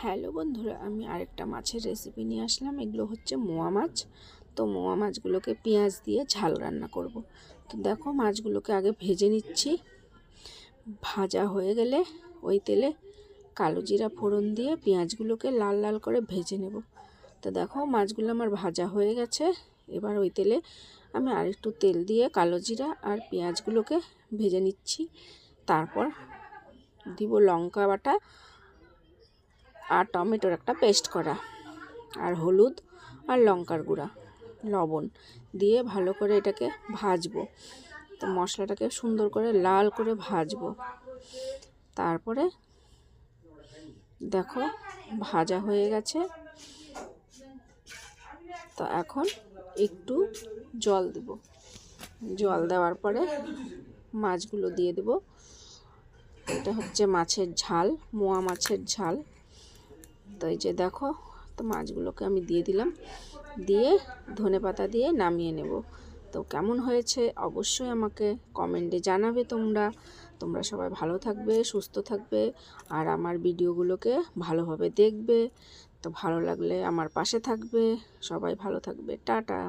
Hello বন্ধুরা, আমি আরেকটা মাছের রেসিপি নিয়ে আসলাম। এগুলো হচ্ছে মোয়া মাছ। তো মোয়া মাছগুলোকে পেঁয়াজ দিয়ে ঝাল রান্না করব। তো দেখো, মাছগুলোকে আগে ভেজে নিচ্ছি। ভাজা হয়ে গেলে ওই তেলে কালো জিরা ফোড়ন দিয়ে পেঁয়াজগুলোকে লাল লাল করে ভেজে নেব। তো দেখো, মাছগুলো আমার ভাজা হয়ে গেছে। এবার ওই তেলে আমি আরেকটু তেল দিয়ে কালো জিরা আর পেঁয়াজগুলোকে ভেজে নিচ্ছি। তারপর দিব লঙ্কা বাটা আর টমেটোর একটা পেস্ট করা, আর হলুদ আর লঙ্কার গুঁড়া, লবণ দিয়ে ভালো করে এটাকে ভাজবো। তো মশলাটাকে সুন্দর করে লাল করে ভাজবো। তারপরে দেখো, ভাজা হয়ে গেছে। তো এখন একটু জল দেব। জল দেওয়ার পরে মাছগুলো দিয়ে দেব। এটা হচ্ছে মাছের ঝাল, মোয়া মাছের ঝাল। তো এই যে দেখো, তো মাছগুলোকে আমি দিয়ে দিলাম, দিয়ে ধনেপাতা দিয়ে নামিয়ে নেব। তো কেমন হয়েছে অবশ্যই আমাকে কমেন্টে জানাবে। তোমরা সবাই ভালো থাকবে, সুস্থ থাকবে, আর আমার ভিডিওগুলোকে ভালোভাবে দেখবে। তো ভালো লাগলে আমার পাশে থাকবে। সবাই ভালো থাকবে। টাটা।